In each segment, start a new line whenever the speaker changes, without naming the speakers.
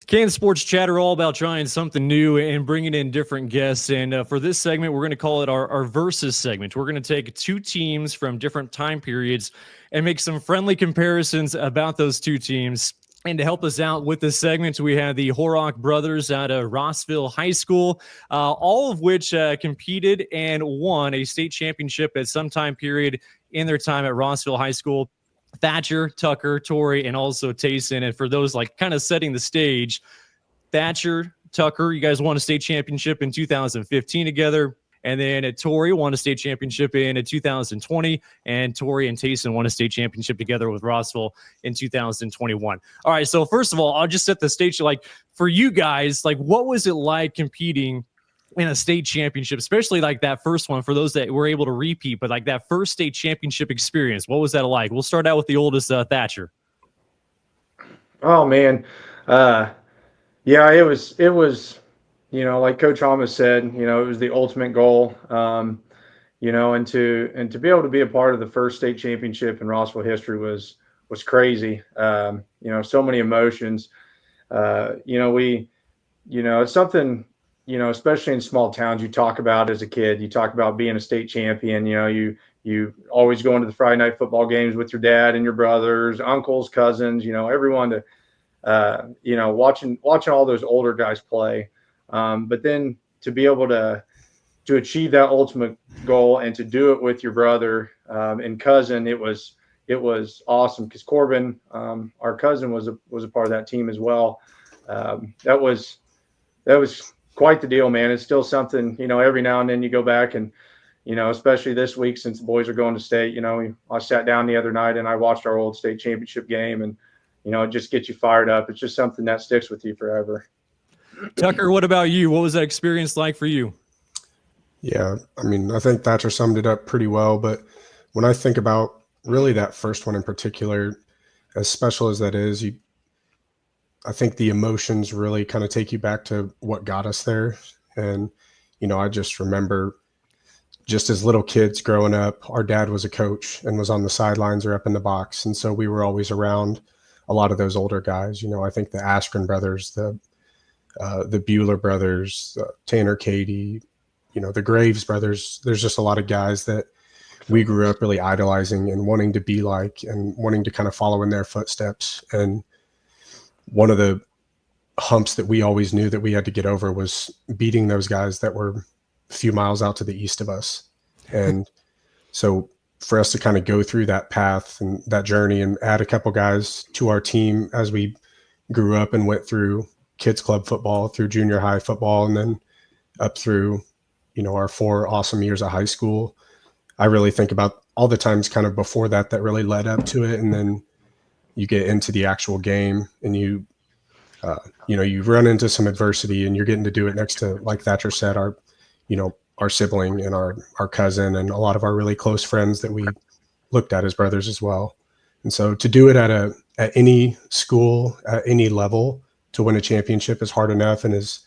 Kansas Sports Chat are all about trying something new and bringing in different guests. And for this segment, we're going to call it our Versus segment. We're going to take two teams from different time periods and make some friendly comparisons about those two teams. And to help us out with this segment, we have the Horak brothers out of Rossville High School, all of which competed and won a state championship at some time period in their time at Rossville High School. Thatcher, Tucker, Torrey, and also Tayson. And for those like kind of setting the stage, Thatcher, Tucker, you guys won a state championship in 2015 together. And then Torrey won a state championship in 2020. And Torrey and Tayson won a state championship together with Rossville in 2021. All right, so first of all, I'll just set the stage. Like, for you guys, like, what was it like competing in a state championship, especially like that first one for those that were able to repeat, but like that first state championship experience? What was that like? We'll start out with the oldest, Thatcher.
Oh man. Yeah, it was, like Coach Thomas said, it was the ultimate goal. And to be able to be a part of the first state championship in Rossville history was crazy. So many emotions. It's something, especially in small towns, you talk about as a kid. You talk about being a state champion. You always going to the Friday night football games with your dad and your brothers, uncles, cousins. Everyone to watching all those older guys play. But then to be able to achieve that ultimate goal and to do it with your brother and cousin, it was awesome, because Corbin, our cousin, was a part of that team as well. That was quite the deal, man. It's still something, every now and then you go back and, especially this week since the boys are going to state, I sat down the other night and I watched our old state championship game, and, it just gets you fired up. It's just something that sticks with you forever.
Tucker, what about you? What was that experience like for you?
Yeah, I think Thatcher summed it up pretty well. But when I think about really that first one in particular, as special as that is, I think the emotions really kind of take you back to what got us there. And, I just remember just as little kids growing up, our dad was a coach and was on the sidelines or up in the box. And so we were always around a lot of those older guys. I think the Askren brothers, the Bueller brothers, Tanner Cady, the Graves brothers. There's just a lot of guys that we grew up really idolizing and wanting to be like and wanting to kind of follow in their footsteps. And one of the humps that we always knew that we had to get over was beating those guys that were a few miles out to the east of us. And so for us to kind of go through that path and that journey and add a couple guys to our team as we grew up and went through kids club football, through junior high football, and then up through, our 4 awesome years of high school. I really think about all the times kind of before that really led up to it. And then you get into the actual game and you run into some adversity and you're getting to do it next to, like Thatcher said, our sibling and our cousin and a lot of our really close friends that we looked at as brothers as well. And so to do it at any school, at any level, to win a championship is hard enough and is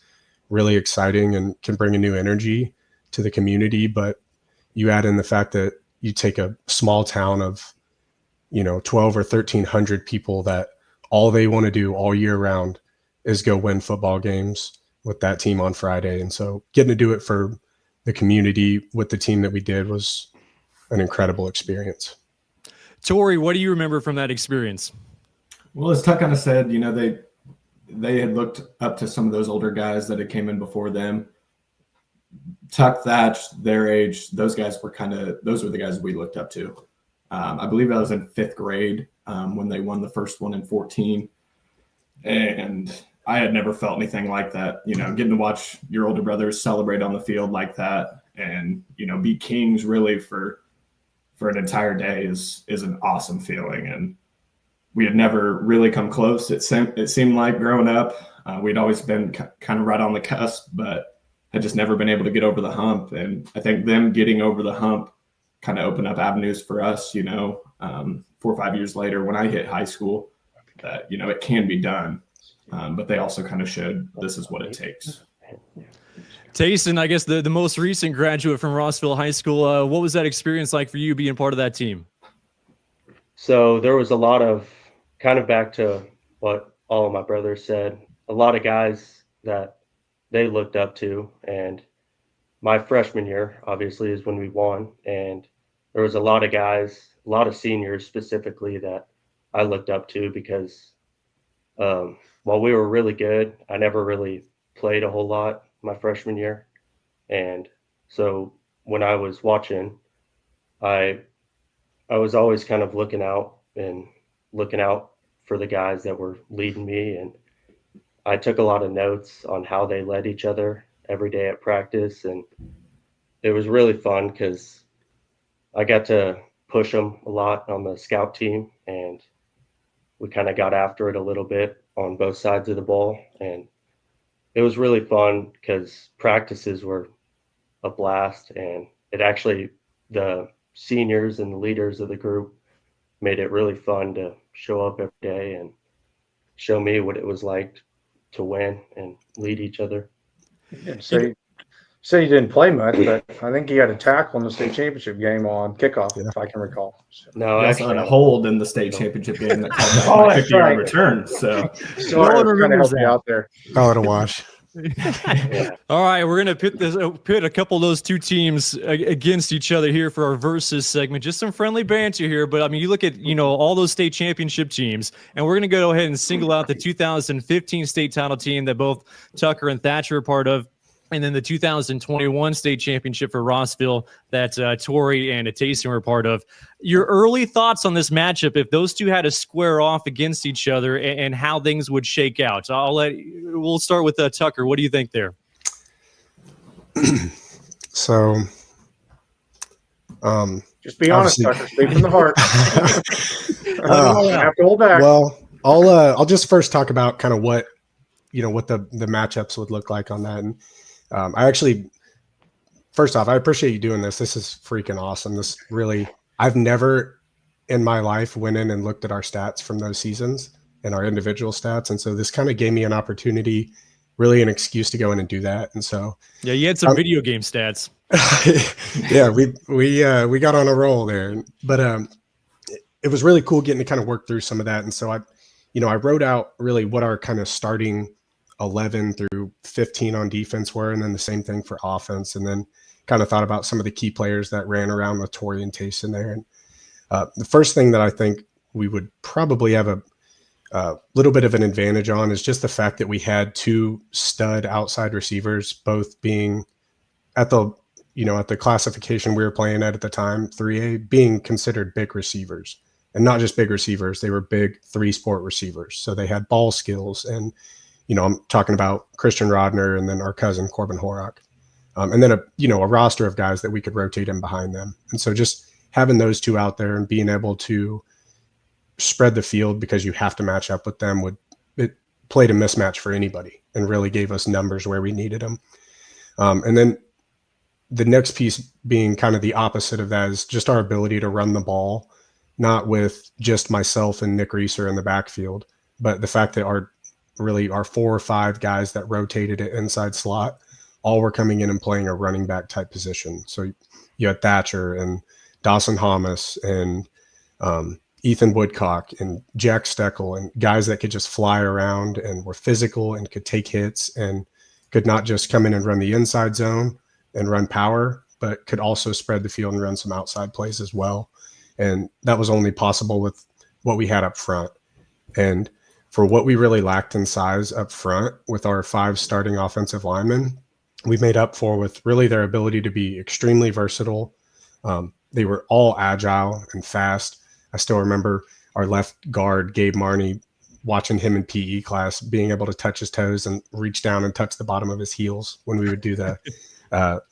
really exciting and can bring a new energy to the community. But you add in the fact that you take a small town of, 12 or 1,300 people that all they want to do all year round is go win football games with that team on Friday. And so getting to do it for the community with the team that we did was an incredible experience.
Torrey, what do you remember from that experience?
Well, as Tuck kind of said, they had looked up to some of those older guys that had came in before them. Tuck, Thatch, their age, those guys were those were the guys we looked up to. I believe I was in 5th grade when they won the first one in 14. And I had never felt anything like that, getting to watch your older brothers celebrate on the field like that and, be kings really for an entire day is an awesome feeling. And we had never really come close. It seemed like growing up, we'd always been kind of right on the cusp, but had just never been able to get over the hump. And I think them getting over the hump kind of opened up avenues for us, 4 or 5 years later when I hit high school, that, it can be done. But they also kind of showed this is what it takes.
Tayson, I guess the most recent graduate from Rossville High School, what was that experience like for you being part of that team?
So there was a lot of kind of back to what all of my brothers said. a lot of guys that they looked up to. And my freshman year, obviously, is when we won. And there was a lot of guys, a lot of seniors specifically, that I looked up to because while we were really good, I never really played a whole lot my freshman year. And so when I was watching, I was always kind of looking out for the guys that were leading me. And I took a lot of notes on how they led each other every day at practice. And it was really fun because I got to push them a lot on the scout team, and we kind of got after it a little bit on both sides of the ball. And it was really fun because practices were a blast, and the seniors and the leaders of the group made it really fun to show up every day and show me what it was like to win and lead each other.
Yeah, say you didn't play much, but I think you had a tackle in the state championship game on kickoff, if I can recall. So.
No,
We also
actually,
had a hold in the state championship game that called back
Oh,
my
that's
50-yard
right.
return. So
Sorry, I was trying to help you out there.
Call it a wash.
yeah.
All right, we're gonna pit a couple of those two teams against each other here for our versus segment. Just some friendly banter here, but I mean, you look at all those state championship teams, and we're gonna go ahead and single out the 2015 state title team that both Tucker and Thatcher are part of, and then the 2021 state championship for Rossville that Torrey and Tayson were part of. Your early thoughts on this matchup, if those two had to square off against each other, and how things would shake out. So we'll start with Tucker. What do you think there?
So,
Just be honest,
obviously-
Tucker. Speak from the heart. You have to hold back.
well, I'll just first talk about kind of what the matchups would look like on that. And first off, I appreciate you doing this. This is freaking awesome. I've never in my life went in and looked at our stats from those seasons and our individual stats. And so this kind of gave me an opportunity, really an excuse to go in and do that. And so,
yeah, you had some video game stats.
yeah, we got on a roll there, but it was really cool getting to kind of work through some of that. And so I wrote out really what our kind of starting 11 through 15 on defense were, and then the same thing for offense, and then kind of thought about some of the key players that ran around with Torrey and Tayson there. And the first thing that I think we would probably have a little bit of an advantage on is just the fact that we had two stud outside receivers, both being at the classification we were playing at the time, 3A, being considered big receivers. And not just big receivers, they were big three-sport receivers. So they had ball skills, and I'm talking about Christian Rodner and then our cousin Corbin Horak, and then a roster of guys that we could rotate in behind them. And so just having those two out there and being able to spread the field because you have to match up with them it played a mismatch for anybody and really gave us numbers where we needed them. And then the next piece being kind of the opposite of that is just our ability to run the ball, not with just myself and Nick Reeser in the backfield, but the fact that our 4 or 5 guys that rotated at inside slot all were coming in and playing a running back type position. So you had Thatcher and Dawson Thomas and Ethan Woodcock and Jack Steckel and guys that could just fly around and were physical and could take hits and could not just come in and run the inside zone and run power, but could also spread the field and run some outside plays as well. And that was only possible with what we had up front. And for what we really lacked in size up front with our 5 starting offensive linemen, we made up for with really their ability to be extremely versatile. They were all agile and fast. I still remember our left guard, Gabe Marney, watching him in PE class, being able to touch his toes and reach down and touch the bottom of his heels when we would do the,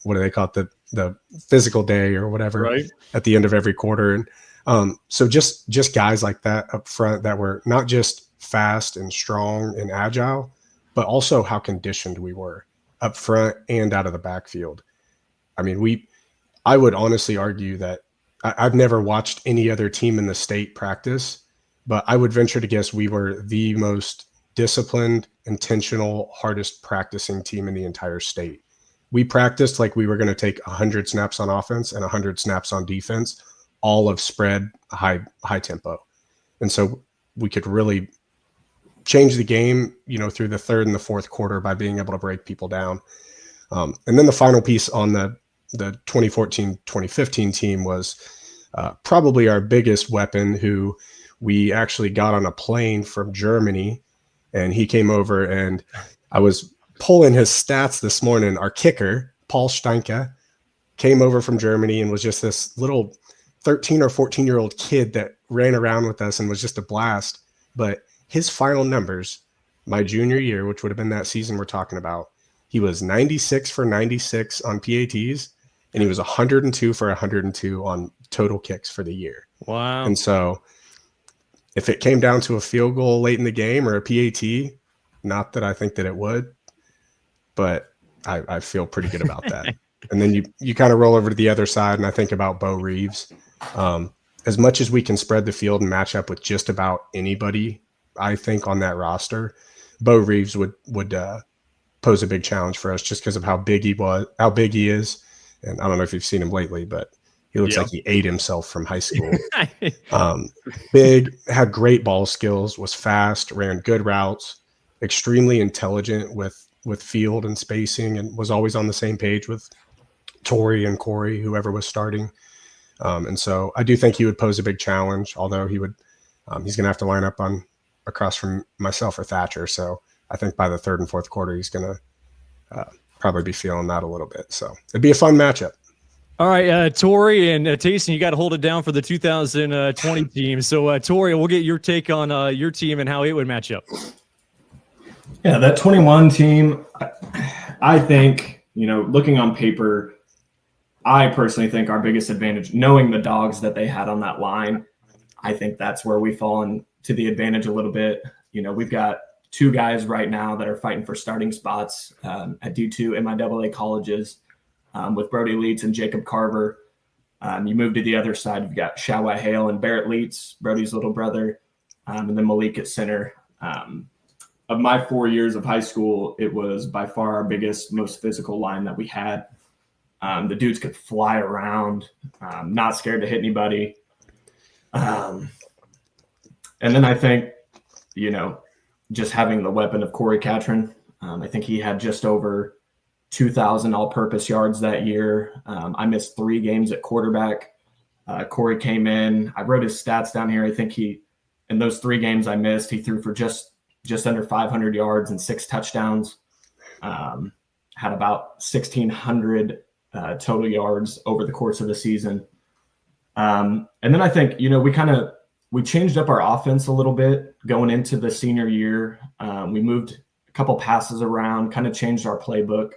what do they call it? The physical day or whatever, right, at the end of every quarter. And so just guys like that up front that were not just fast and strong and agile, but also how conditioned we were up front and out of the backfield. I mean, I would honestly argue that I've never watched any other team in the state practice, but I would venture to guess we were the most disciplined, intentional, hardest practicing team in the entire state. We practiced like we were going to take 100 snaps on offense and 100 snaps on defense, all of spread high tempo. And so we could really changed the game, through the third and the fourth quarter by being able to break people down. And then the final piece on the 2014-2015 team was probably our biggest weapon, who we actually got on a plane from Germany, and he came over, and I was pulling his stats this morning. Our kicker, Paul Steinke, came over from Germany and was just this little 13 or 14-year-old kid that ran around with us and was just a blast. But his final numbers, my junior year, which would have been that season we're talking about, he was 96 for 96 on PATs, and he was 102 for 102 on total kicks for the year.
Wow.
And so if it came down to a field goal late in the game or a PAT, not that I think that it would, but I feel pretty good about that. And then you kind of roll over to the other side, and I think about Bo Reeves. As much as we can spread the field and match up with just about anybody, I think, on that roster, Bo Reeves would pose a big challenge for us just because of how big he is. And I don't know if you've seen him lately, but he looks like he ate himself from high school. Big, had great ball skills, was fast, ran good routes, extremely intelligent with field and spacing, and was always on the same page with Torrey and Corey, whoever was starting. And so I do think he would pose a big challenge, although he's going to have to line up across from myself or Thatcher. So I think by the third and fourth quarter, he's going to probably be feeling that a little bit. So it'd be a fun matchup.
All right, Torrey and Tayson, you got to hold it down for the 2020 team. So, Torrey, we'll get your take on your team and how it would match up.
Yeah, that 21 team, I think, looking on paper, I personally think our biggest advantage, knowing the dogs that they had on that line, I think that's where we fall into the advantage a little bit. We've got two guys right now that are fighting for starting spots at D2 MIAA colleges with Brody Leitz and Jacob Carver. You move to the other side, you've got Shawai Hale and Barrett Leitz, Brody's little brother, and then Malik at center. Of my 4 years of high school, it was by far our biggest, most physical line that we had. The dudes could fly around, not scared to hit anybody. And then I think, just having the weapon of Corey Catron, I think he had just over 2,000 all-purpose yards that year. I missed 3 games at quarterback. Corey came in. I wrote his stats down here. I think in those 3 games I missed, he threw for just under 500 yards and 6 touchdowns. Had about 1,600 total yards over the course of the season. And then I think, we changed up our offense a little bit going into the senior year. We moved a couple passes around, kind of changed our playbook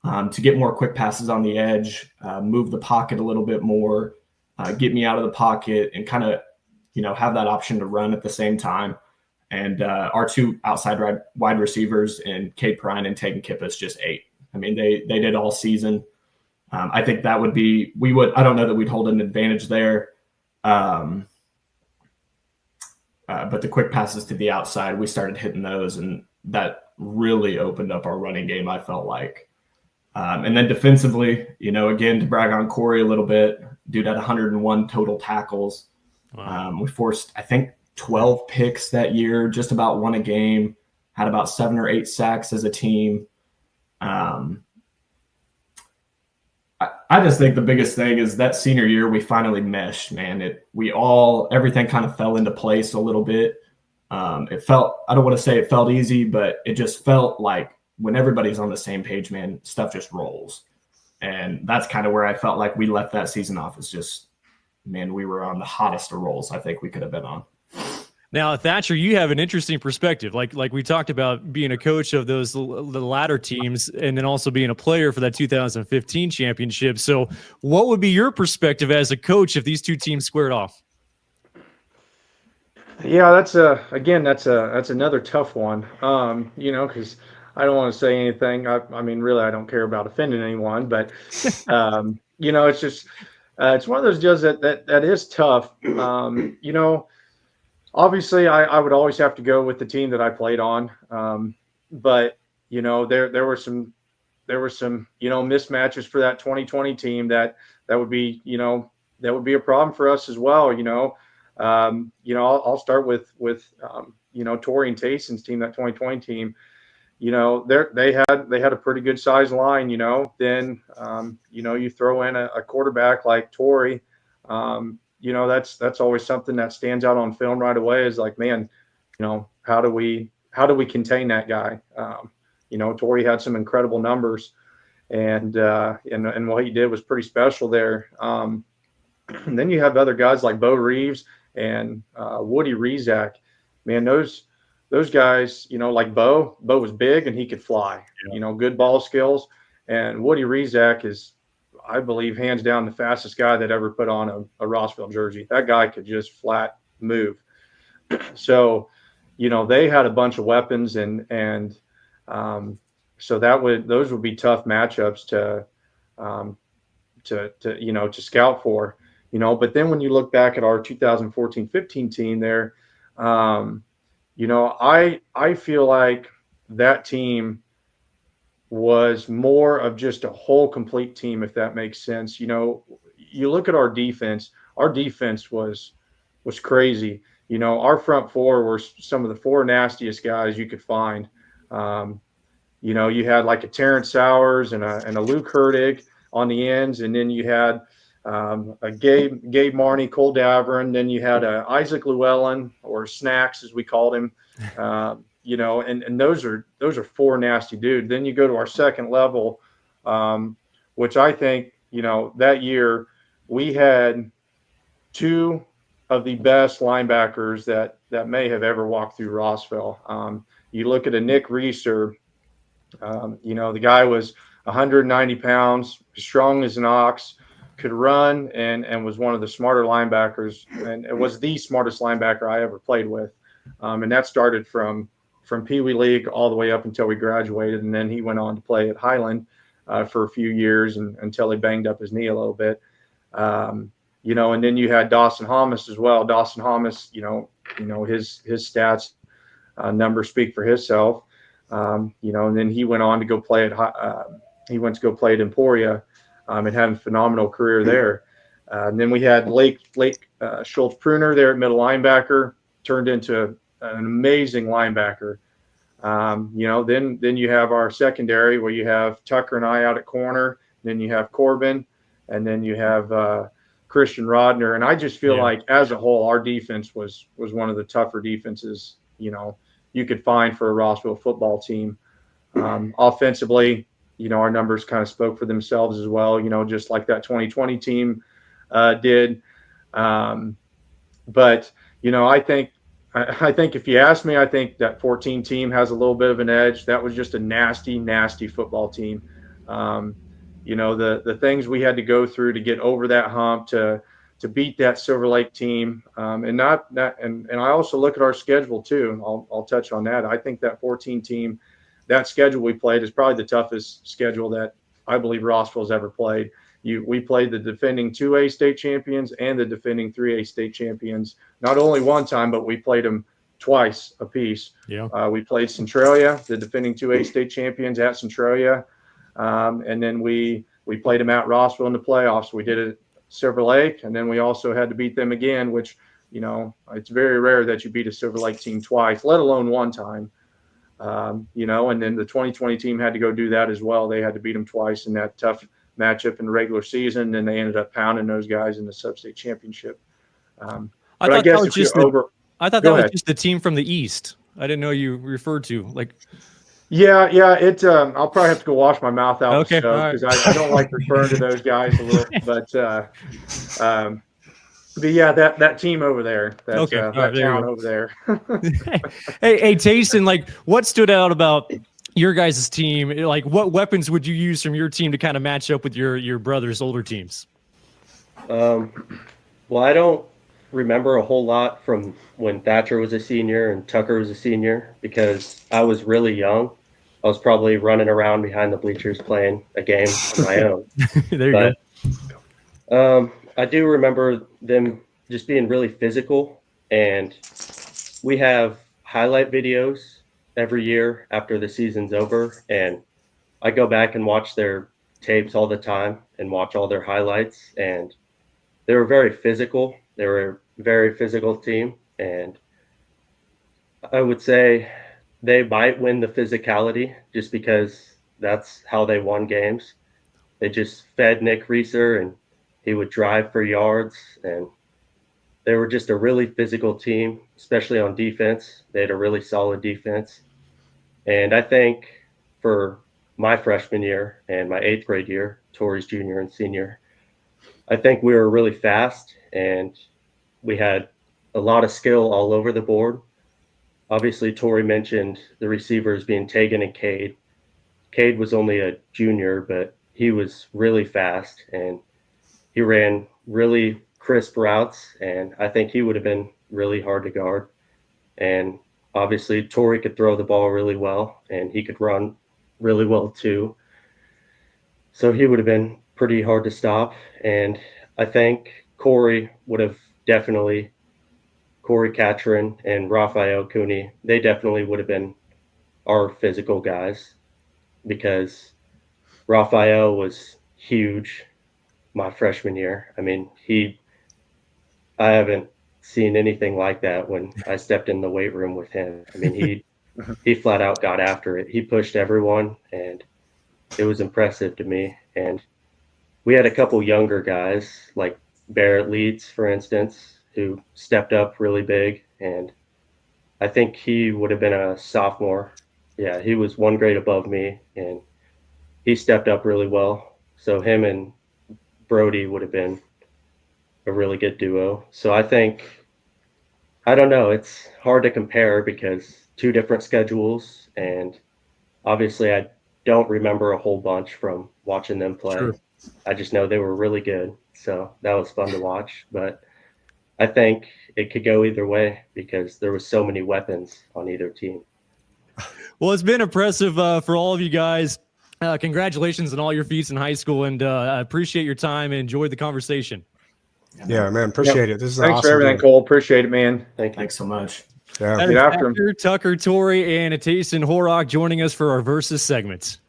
to get more quick passes on the edge, move the pocket a little bit more, get me out of the pocket, and kind of, have that option to run at the same time. And our 2 outside wide receivers in Cade Prine and Tegan Kippas just ate. I mean, they did all season. I think that would be, I don't know that we'd hold an advantage there. But the quick passes to the outside, we started hitting those, and that really opened up our running game, I felt like. And then defensively, again, to brag on Corey a little bit, dude had 101 total tackles. Wow. We forced, I think, 12 picks that year, just about won a game, had about 7 or 8 sacks as a team. I just think the biggest thing is that senior year we finally meshed, man. Everything kind of fell into place a little bit. It felt, I don't want to say it felt easy, but it just felt like when everybody's on the same page, man, stuff just rolls. And that's kind of where I felt like we left that season off. It's just, man, we were on the hottest of rolls I think we could have been on.
Now, Thatcher, you have an interesting perspective. Like we talked about being a coach of the latter teams and then also being a player for that 2015 championship. So what would be your perspective as a coach if these 2 teams squared off?
Yeah, that's another tough one. Because I don't want to say anything. I mean, really, I don't care about offending anyone, but it's just it's one of those deals that is tough. Obviously, I would always have to go with the team that I played on. But there were some mismatches for that 2020 team that would be a problem for us as well. I'll start with Torrey and Tayson's team, that 2020 team, they had a pretty good sized line, then, you throw in a quarterback like Torrey, that's always something that stands out on film right away is like, man, how do we contain that guy? Torrey had some incredible numbers and what he did was pretty special there. And then you have other guys like Bo Reeves and Woody Rizak. Man, those guys, like Bo was big and he could fly, good ball skills. And Woody Rizak is, I believe, hands down the fastest guy that ever put on a Rossville jersey. That guy could just flat move. So, they had a bunch of weapons and so those would be tough matchups to scout for, but then when you look back at our 2014-15 team there, I feel like that team was more of just a whole complete team, if that makes sense. You look at our defense was crazy. Our front four were some of the four nastiest guys you could find. You had like a Terrence Sowers and a Luke Hurtig on the ends, and then you had a Gabe Marney, Cole Davern, then you had Isaac Llewellyn, or Snacks as we called him, and those are four nasty dudes. Then you go to our second level, which I think, that year we had two of the best linebackers that may have ever walked through Rossville. You look at a Nick Reeser, the guy was 190 pounds, strong as an ox, could run, and was one of the smarter linebackers, and it was the smartest linebacker I ever played with. And that started from Pee Wee League all the way up until we graduated, and then he went on to play at Highland for a few years until he banged up his knee a little bit. And then you had Dawson Hamas as well. Dawson Hamas, his stats numbers speak for himself. And then he went on to go play at Emporia, and had a phenomenal career there. And then we had Lake Schultz Pruner there at middle linebacker, turned into an amazing linebacker. Then you have our secondary where you have Tucker and I out at corner. Then you have Corbin, and then you have Christian Rodner. And I just feel like as a whole, our defense was one of the tougher defenses, you could find for a Rossville football team. Offensively, our numbers kind of spoke for themselves as well, just like that 2020 team did. But, I think if you ask me, I think that 14 team has a little bit of an edge. That was just a nasty, nasty football team. The things we had to go through to get over that hump to beat that Silver Lake team. And I also look at our schedule too. I'll touch on that. I think that 14 team, that schedule we played is probably the toughest schedule that I believe Rossville's ever played. We played the defending 2A state champions and the defending 3A state champions, not only one time, but we played them twice apiece.
Yeah.
We played Centralia, the defending 2A state champions, at Centralia. And then we played them at Rossville in the playoffs. We did it at Silver Lake, and then we also had to beat them again, which, it's very rare that you beat a Silver Lake team twice, let alone one time. And then the 2020 team had to go do that as well. They had to beat them twice in that tough matchup in the regular season. Then they ended up pounding those guys in the sub-state championship.
I thought that was just the team from the East. I didn't know you referred to
Yeah. I'll probably have to go wash my mouth out because I don't like referring to those guys a little. But yeah, that team over there, that town over there.
Hey, Tayson, what stood out about your guys' team? What weapons would you use from your team to kind of match up with your brother's older teams?
Well, I don't remember a whole lot from when Thatcher was a senior and Tucker was a senior because I was really young. I was probably running around behind the bleachers playing a game on my own.
There you
go. I do remember them just being really physical, and we have highlight videos every year after the season's over, and I go back and watch their tapes all the time and watch all their highlights, and they were very physical. They were a very physical team, and I would say they might win the physicality just because that's how they won games. They just fed Nick Reeser and he would drive for yards, and they were just a really physical team, especially on defense. They had a really solid defense. And I think for my freshman year and my 8th grade year, Torrey's junior and senior, I think we were really fast and we had a lot of skill all over the board. Obviously, Torrey mentioned the receivers being Tegan and Cade. Cade was only a junior, but he was really fast and he ran really crisp routes. And I think he would have been really hard to guard. And obviously, Torrey could throw the ball really well and he could run really well too. So he would have been pretty hard to stop. And I think Corey would have definitely, Corey Catron and Raphael Cooney, they definitely would have been our physical guys because Raphael was huge my freshman year. I mean, I haven't seen anything like that when I stepped in the weight room with him. I mean, he flat out got after it. He pushed everyone and it was impressive to me. And we had a couple younger guys like Barrett Leeds, for instance, who stepped up really big. And I think he would have been a sophomore. Yeah, he was 1 grade above me and he stepped up really well. So him and Brody would have been a really good duo. So I don't know, it's hard to compare because 2 different schedules. And obviously I don't remember a whole bunch from watching them play.
Sure.
I just know they were really good. So that was fun to watch. But I think it could go either way because there was so many weapons on either team.
Well, it's been impressive for all of you guys. Congratulations on all your feats in high school, and I appreciate your time and enjoyed the conversation.
Yeah, man, appreciate it. This is
Thanks
awesome
for everything,
game.
Cole. Appreciate it, man.
Thank you.
Thanks so much.
Yeah.
That
Get
is
after 'em.
Thatcher, Tucker, Torrey, and Tayson Horak joining us for our Versus segments.